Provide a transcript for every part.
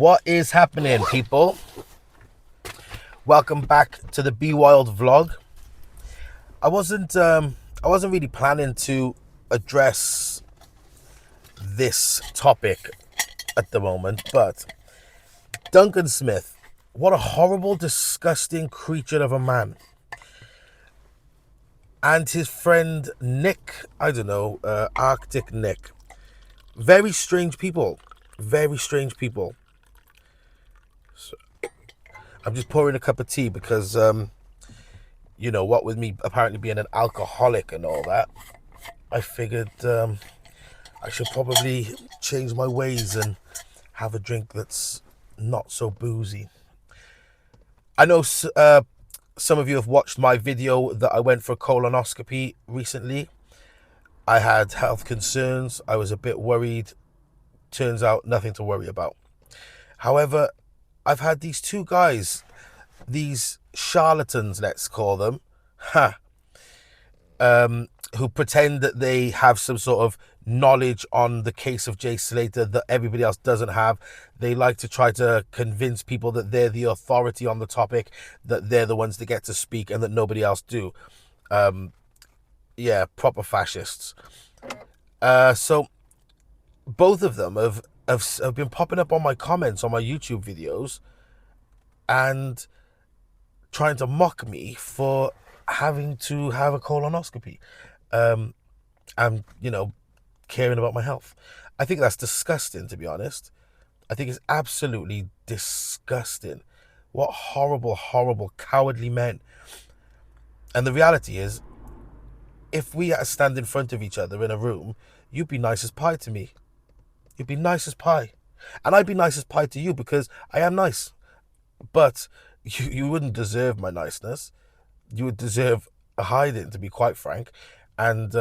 What is happening, people? Welcome back to the Be Wild vlog. I wasn't really planning to address this topic at the moment, but Duncan Smith, what a horrible, disgusting creature of a man. And his friend Nick, I don't know, Arcticnick. Very strange people. Very strange people. So, I'm just pouring a cup of tea because, you know, what with me apparently being an alcoholic and all that, I figured I should probably change my ways and have a drink that's not so boozy. I know some of you have watched my video that I went for a colonoscopy recently. I had health concerns. I was a bit worried. Turns out nothing to worry about. However, I've had these two guys, these charlatans, let's call them, who pretend that they have some sort of knowledge on the case of Slater that everybody else doesn't have. They like to try to convince people that they're the authority on the topic, that they're the ones that get to speak and that nobody else do. Yeah, proper fascists. So both of them have been popping up on my comments on my YouTube videos and trying to mock me for having to have a colonoscopy. And, you know, caring about my health. I think that's disgusting, to be honest. I think it's absolutely disgusting. What horrible, horrible, cowardly men. And the reality is, if we stand in front of each other in a room, you'd be nice as pie to me. You'd be nice as pie. And I'd be nice as pie to you because I am nice. But you wouldn't deserve my niceness. You would deserve a hiding, to be quite frank. And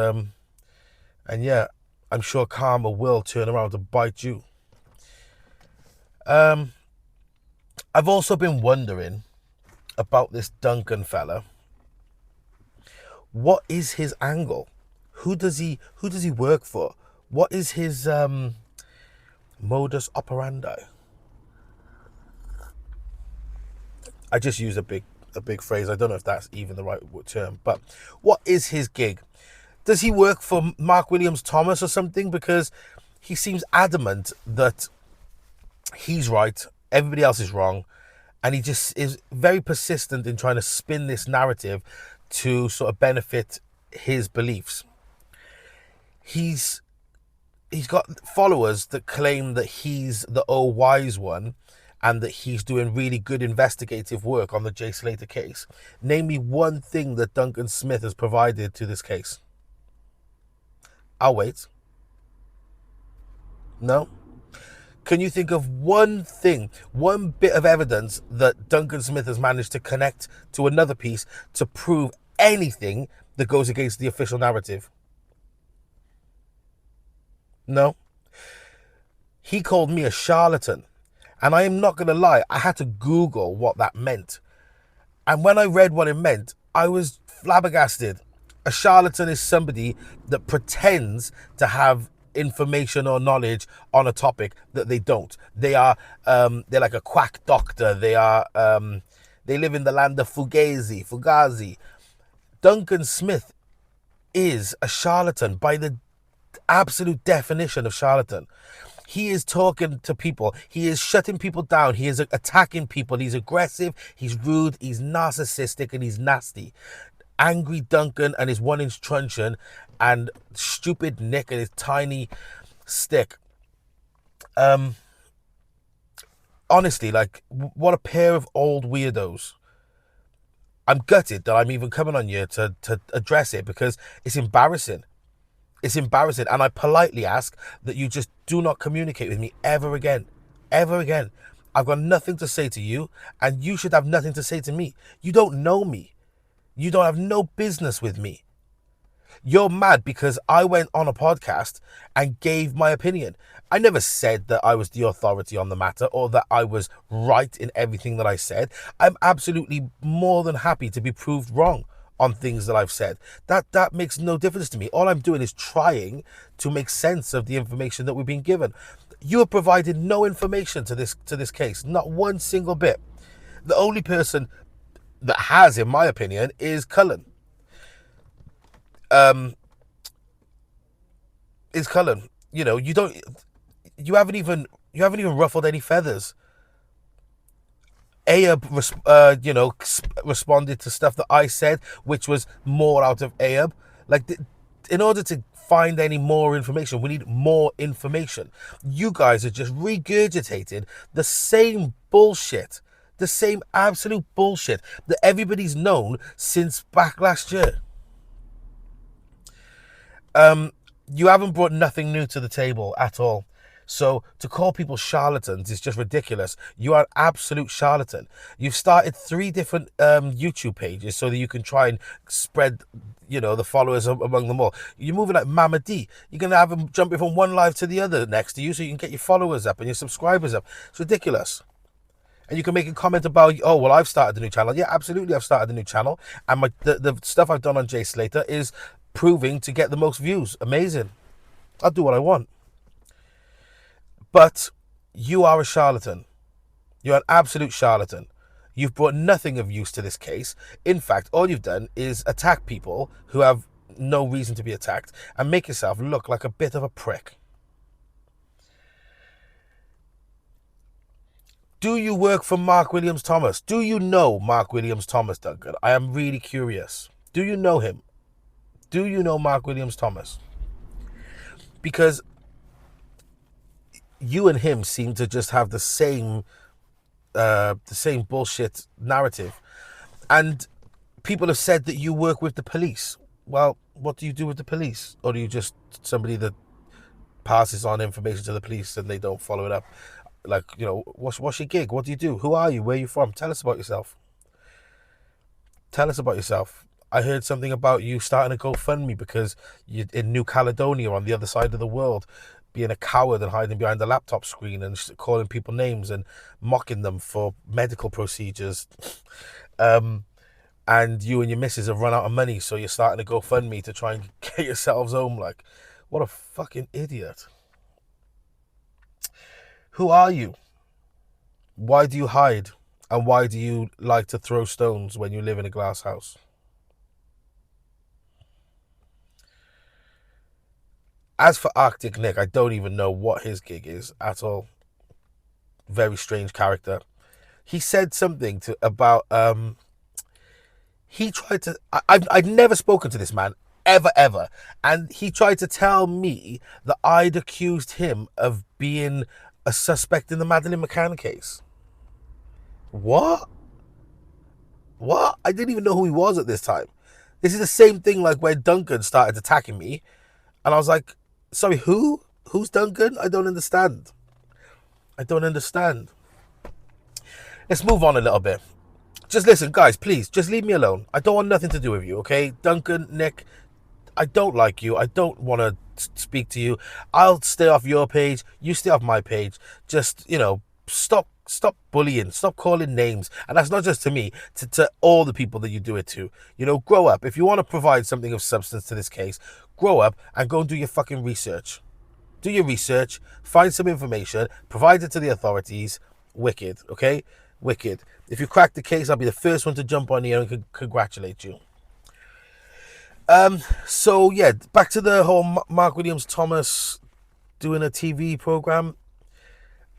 yeah, I'm sure karma will turn around to bite you. I've also been wondering about this Duncan fella. What is his angle? Who does he work for? What is his modus operandi? I just use a big phrase. I don't know if that's even the right term, but what is his gig? Does he work for Mark Williams Thomas or something? Because he seems adamant that he's right, everybody else is wrong, and he just is very persistent in trying to spin this narrative to sort of benefit his beliefs. He's got followers that claim that he's the wise one and that he's doing really good investigative work on the Slater case. Name me one thing that Duncan Smith has provided to this case. I'll wait. No? Can you think of one thing, one bit of evidence that Duncan Smith has managed to connect to another piece to prove anything that goes against the official narrative? No? He called me a charlatan. And I am not going to lie, I had to Google what that meant. And when I read what it meant, I was flabbergasted. A charlatan is somebody that pretends to have information or knowledge on a topic that they don't. They are, they're like a quack doctor. They are, they live in the land of Fugazi. Duncan Smith is a charlatan by the absolute definition of charlatan. He is talking to people. He is shutting people down. He is attacking people. He's aggressive. He's rude. He's narcissistic and he's nasty. Angry Duncan and his 1-inch truncheon and stupid Nick and his tiny stick. Honestly, like, what a pair of old weirdos. I'm gutted that I'm even coming on here to address it because it's embarrassing. It's embarrassing, and I politely ask that you just do not communicate with me ever again. Ever again. I've got nothing to say to you, and you should have nothing to say to me. You don't know me. You don't have no business with me. You're mad because I went on a podcast and gave my opinion. I never said that I was the authority on the matter or that I was right in everything that I said. I'm absolutely more than happy to be proved wrong on things that I've said. That makes no difference to me. All I'm doing is trying to make sense of the information that we've been given. You have provided no information to this case, not one single bit. The only person that has, in my opinion, is Cullen. Is Cullen. You know, you haven't even ruffled any feathers. Ayub, responded to stuff that I said, which was more out of Ayub. Like, in order to find any more information, we need more information. You guys are just regurgitating the same bullshit, the same absolute bullshit that everybody's known since back last year. You haven't brought nothing new to the table at all. So to call people charlatans is just ridiculous. You are an absolute charlatan. You've started 3 different YouTube pages so that you can try and spread, the followers among them all. You're moving like Mama D. You're going to have them jumping from one live to the other next to you so you can get your followers up and your subscribers up. It's ridiculous. And you can make a comment about, oh, well, I've started a new channel. Yeah, absolutely, I've started a new channel. And the stuff I've done on Jay Slater is proving to get the most views. Amazing. I'll do what I want. But you are a charlatan. You're an absolute charlatan. You've brought nothing of use to this case. In fact, all you've done is attack people who have no reason to be attacked and make yourself look like a bit of a prick. Do you work for Mark Williams Thomas? Do you know Mark Williams Thomas, Duncan? I am really curious. Do you know him? Do you know Mark Williams Thomas? Because you and him seem to just have the same bullshit narrative. And people have said that you work with the police. Well, what do you do with the police? Or are you just somebody that passes on information to the police and they don't follow it up? Like, what's your gig? What do you do? Who are you? Where are you from? Tell us about yourself. Tell us about yourself. I heard something about you starting a GoFundMe because you're in New Caledonia on the other side of the world, being a coward and hiding behind a laptop screen and calling people names and mocking them for medical procedures. And you and your missus have run out of money, so you're starting a GoFundMe to try and get yourselves home. Like, what a fucking idiot. Who are you? Why do you hide? And why do you like to throw stones when you live in a glass house? As for Arcticnick, I don't even know what his gig is at all. Very strange character. He said something about he tried to I've never spoken to this man ever, and he tried to tell me that I'd accused him of being a suspect in the Madeleine McCann case. What? I didn't even know who he was at this time. This is the same thing like when Duncan started attacking me, and I was like, sorry, who? Who's Duncan? I don't understand. Let's move on a little bit. Just listen, guys, please, just leave me alone. I don't want nothing to do with you, okay? Duncan, Nick, I don't like you. I don't want to speak to you. I'll stay off your page. You stay off my page. Just, stop bullying. Stop calling names. And that's not just to me, to all the people that you do it to. Grow up. If you want to provide something of substance to this case, grow up and go and do your fucking research. Do your research. Find some information. Provide it to the authorities. Wicked, okay? Wicked. If you crack the case, I'll be the first one to jump on here and congratulate you. So yeah, back to the whole Mark Williams Thomas doing a TV program.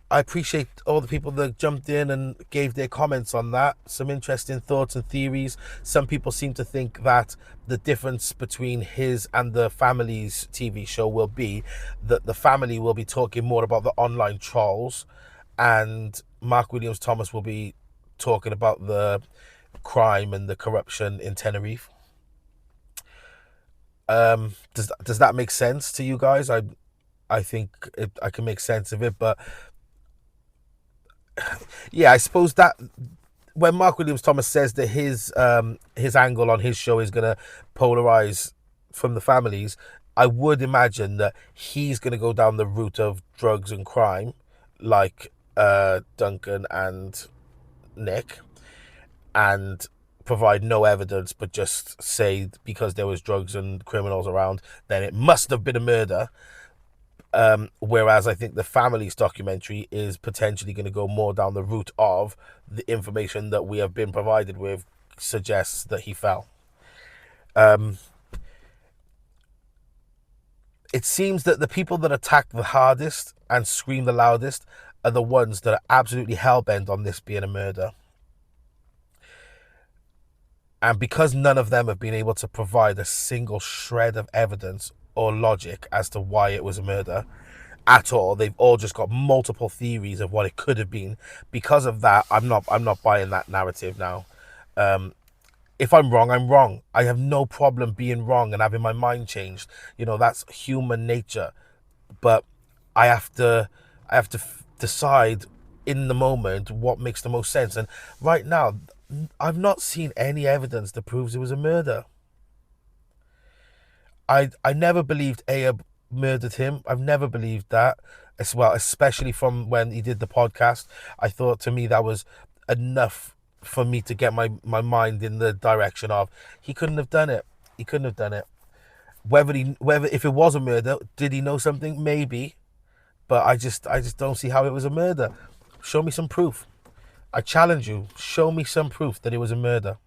I appreciate all the people that jumped in and gave their comments on that. Some interesting thoughts and theories. Some people seem to think that the difference between his and the family's TV show will be that the family will be talking more about the online trolls, and Mark Williams Thomas will be talking about the crime and the corruption in Tenerife. Does that make sense to you guys? I think I can make sense of it, but yeah, I suppose that when Mark Williams Thomas says that his angle on his show is going to polarize from the families, I would imagine that he's going to go down the route of drugs and crime, like Duncan and Nick, and provide no evidence, but just say because there was drugs and criminals around, then it must have been a murder. Whereas I think the family's documentary is potentially going to go more down the route of the information that we have been provided with suggests that he fell. It seems that the people that attack the hardest and scream the loudest are the ones that are absolutely hell-bent on this being a murder. And because none of them have been able to provide a single shred of evidence or logic as to why it was a murder at all, they've all just got multiple theories of what it could have been. Because of that, I'm not buying that narrative now. If I'm wrong, I'm wrong. I have no problem being wrong and having my mind changed. You know, that's human nature. But I have to decide in the moment what makes the most sense. And right now, I've not seen any evidence that proves it was a murder. I never believed Ayab murdered him. I've never believed that as well, especially from when he did the podcast. I thought, to me, that was enough for me to get my mind in the direction of he couldn't have done it. He couldn't have done it. Whether if it was a murder, did he know something? Maybe. But I just don't see how it was a murder. Show me some proof. I challenge you. Show me some proof that it was a murder.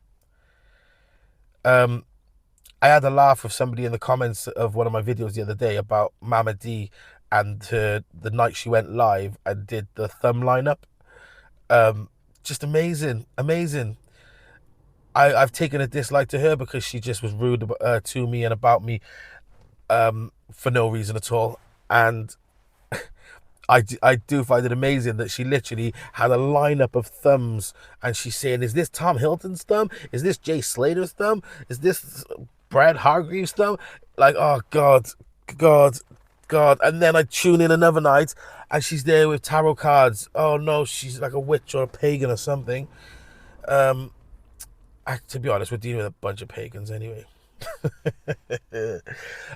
I had a laugh with somebody in the comments of one of my videos the other day about Mama D and the night she went live and did the thumb lineup. Just amazing, amazing. I've taken a dislike to her because she just was rude to me and about me for no reason at all. And I do find it amazing that she literally had a lineup of thumbs and she's saying, is this Tom Hilton's thumb? Is this Jay Slater's thumb? Is this Brad Hargreaves' thumb? Like, oh, God. And then I tune in another night and she's there with tarot cards. Oh, no, she's like a witch or a pagan or something. To be honest, we're dealing with a bunch of pagans anyway.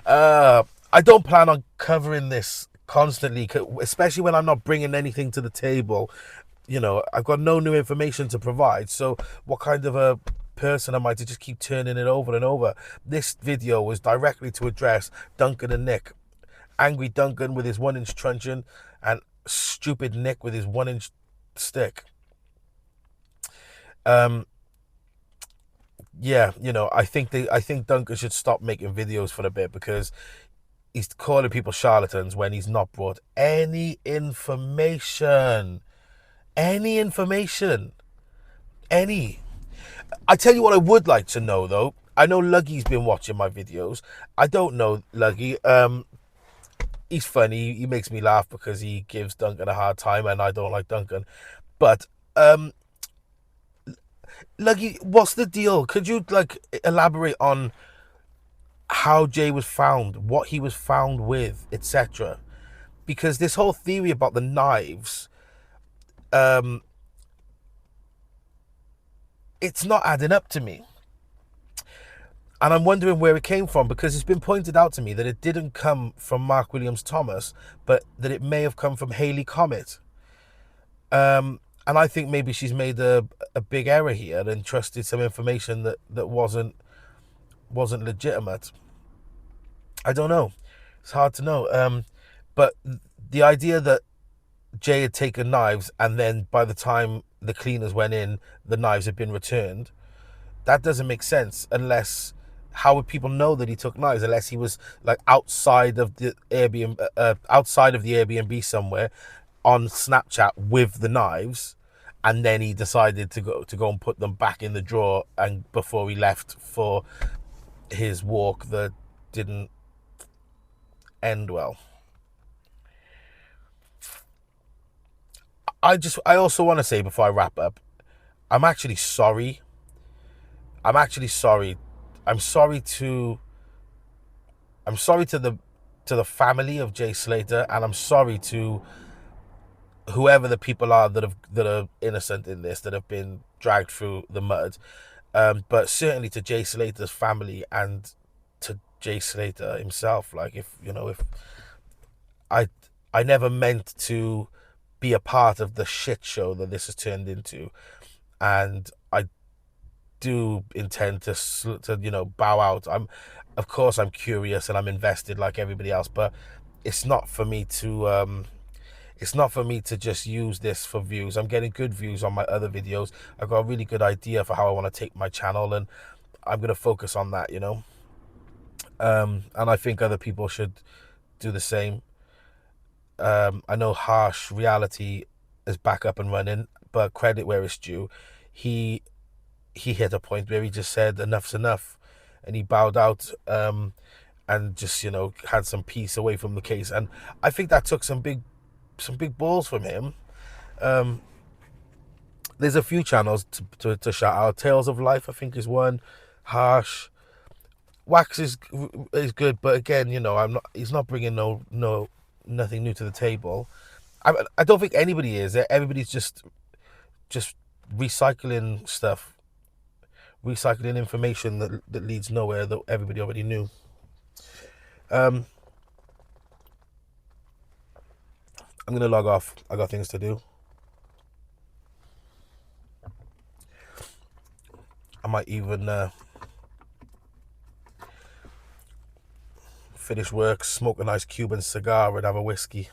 I don't plan on covering this constantly, especially when I'm not bringing anything to the table. You know, I've got no new information to provide, so what kind of a person am I to just keep turning it over and over? This video was directly to address Duncan and Nick. Angry Duncan with his 1-inch truncheon and stupid Nick with his 1-inch stick. Yeah, you know, I think Duncan should stop making videos for a bit because he's calling people charlatans when he's not brought any information. Any. I tell you what I would like to know, though. I know Luggy's been watching my videos. I don't know Luggy. He's funny. He makes me laugh because he gives Duncan a hard time, and I don't like Duncan. But Luggy, what's the deal? Could you elaborate on how Jay was found, what he was found with, etc.? Because this whole theory about the knives, it's not adding up to me. And I'm wondering where it came from, because it's been pointed out to me that it didn't come from Mark Williams Thomas, but that it may have come from Haley Comet. And I think maybe she's made a big error here and trusted some information that wasn't legitimate. I don't know. It's hard to know. But the idea that Jay had taken knives and then by the time the cleaners went in, the knives had been returned, that doesn't make sense. Unless, how would people know that he took knives unless he was like outside of the Airbnb somewhere on Snapchat with the knives, and then he decided to go and put them back in the drawer and before he left for his walk that didn't end well. I also want to say before I wrap up, I'm actually sorry. I'm sorry to the family of Jay Slater, and I'm sorry to whoever the people are that are innocent in this, that have been dragged through the mud. But certainly to Jay Slater's family and to Jay Slater himself. Like, if I never meant to be a part of the shit show that this has turned into, and I do intend to bow out. Of course I'm curious and I'm invested like everybody else, but it's not for me to just use this for views. I'm getting good views on my other videos. I've got a really good idea for how I want to take my channel, and I'm going to focus on that, you know. And I think other people should do the same. I know Harsh Reality is back up and running, but credit where it's due. He hit a point where he just said enough's enough, and he bowed out, and just, you know, had some peace away from the case. And I think that took some big balls from him. There's a few channels to shout out. Tales of Life, I think, is one. Harsh. Wax is good, but again, you know, he's not bringing nothing new to the table. I don't think anybody is. Everybody's just recycling stuff, recycling information that leads nowhere, that everybody already knew. I'm gonna log off. I got things to do. I might even finish work, smoke a nice Cuban cigar, and have a whiskey.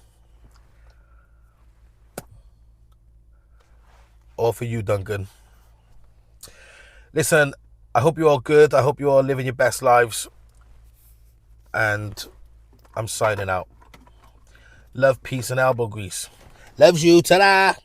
All for you, Duncan. Listen, I hope you're all good. I hope you're all living your best lives. And I'm signing out. Love, peace, and elbow grease. Loves you. Ta-da!